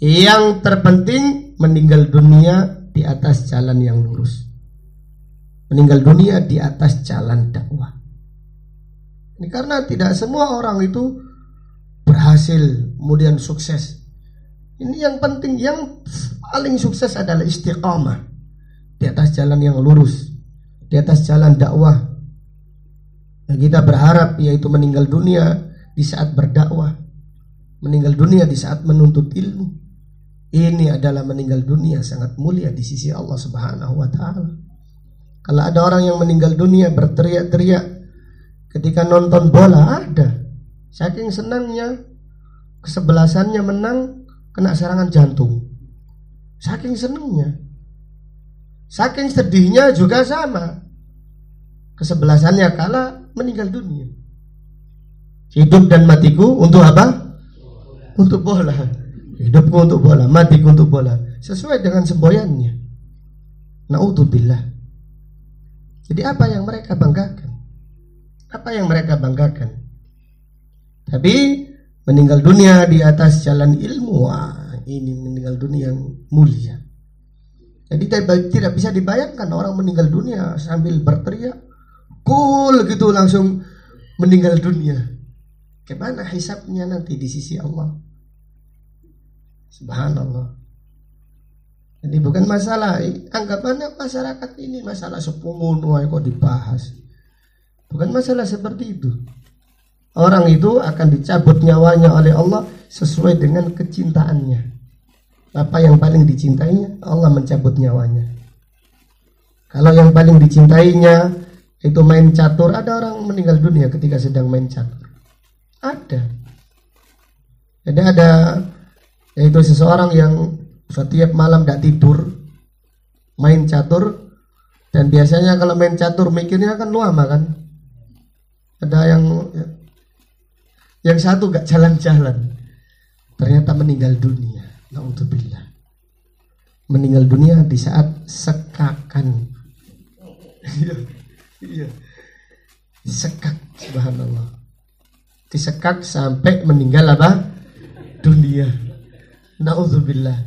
yang terpenting meninggal dunia di atas jalan yang lurus, meninggal dunia di atas jalan dakwah. Ini karena tidak semua orang itu berhasil kemudian sukses. Ini yang penting, yang paling sukses adalah istiqamah di atas jalan yang lurus, di atas jalan dakwah. Yang kita berharap yaitu meninggal dunia di saat berdakwah, meninggal dunia di saat menuntut ilmu. Ini adalah meninggal dunia sangat mulia di sisi Allah Subhanahu wa ta'ala. Kalau ada orang yang meninggal dunia berteriak-teriak ketika nonton bola, ada. Saking senangnya, kesebelasannya menang, kena serangan jantung. Saking senangnya. Saking sedihnya juga sama. Kesebelasannya kalah, meninggal dunia. Hidup dan matiku untuk apa? Untuk bola. Hidupku untuk bola, matiku untuk bola. Sesuai dengan semboyannya. Na'udzubillah. Jadi apa yang mereka banggakan? Apa yang mereka banggakan? Tapi meninggal dunia di atas jalan ilmu, wah, ini meninggal dunia yang mulia. Jadi tidak bisa dibayangkan orang meninggal dunia sambil berteriak, cool gitu langsung meninggal dunia. Gimana hisabnya nanti di sisi Allah? Subhanallah. Jadi bukan masalah, anggapannya masyarakat ini masalah sepungun kok dibahas. Bukan masalah seperti itu. Orang itu akan dicabut nyawanya oleh Allah sesuai dengan kecintaannya. Apa yang paling dicintainya, Allah mencabut nyawanya. Kalau yang paling dicintainya itu main catur, ada orang meninggal dunia ketika sedang main catur. Ada. Jadi ada, yaitu seseorang yang setiap malam tidak tidur, main catur. Dan biasanya kalau main catur mikirnya kan lama kan. Ada yang satu gak jalan-jalan, ternyata meninggal dunia. Na'udzubillah. Meninggal dunia di saat sekakan. Iya. Disekak, subhanallah. Disekak sampai meninggal apa? Dunia. Na'udzubillah.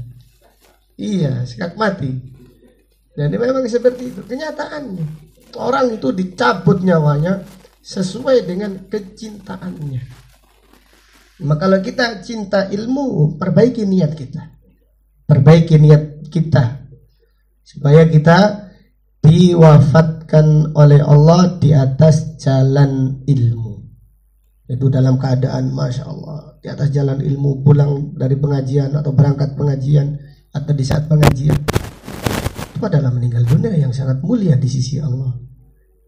Iya, sekak mati. Dan ini memang seperti itu kenyataannya. Orang itu dicabut nyawanya sesuai dengan kecintaannya. Maka kalau kita cinta ilmu, perbaiki niat kita. Perbaiki niat kita supaya kita diwafatkan oleh Allah di atas jalan ilmu. Itu dalam keadaan Masya Allah di atas jalan ilmu, pulang dari pengajian atau berangkat pengajian atau di saat pengajian, itu adalah meninggal dunia yang sangat mulia di sisi Allah,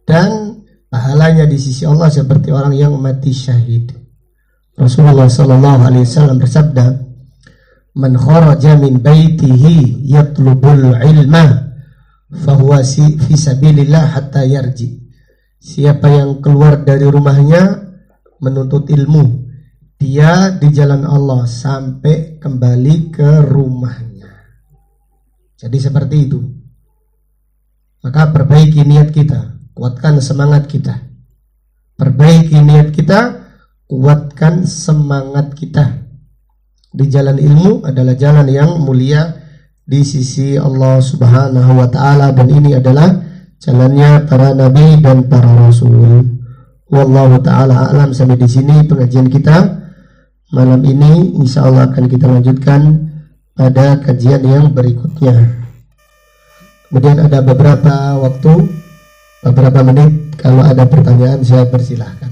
dan pahalanya di sisi Allah seperti orang yang mati syahid. Rasulullah SAW bersabda, "Man kharaja min baitihi yatlubul ilma fahuwa fi sabilillah hatta yarji." Siapa yang keluar dari rumahnya menuntut ilmu, dia di jalan Allah sampai kembali ke rumahnya. Jadi seperti itu. Maka perbaiki niat kita, kuatkan semangat kita. Perbaiki niat kita, kuatkan semangat kita. Di jalan ilmu adalah jalan yang mulia di sisi Allah Subhanahu wa taala, dan ini adalah jalannya para nabi dan para rasul. Wallahu ta'ala a'lam. Sampai di sini pengajian kita malam ini. Insya Allah akan kita lanjutkan pada kajian yang berikutnya. Kemudian ada beberapa waktu, beberapa menit, kalau ada pertanyaan saya persilahkan.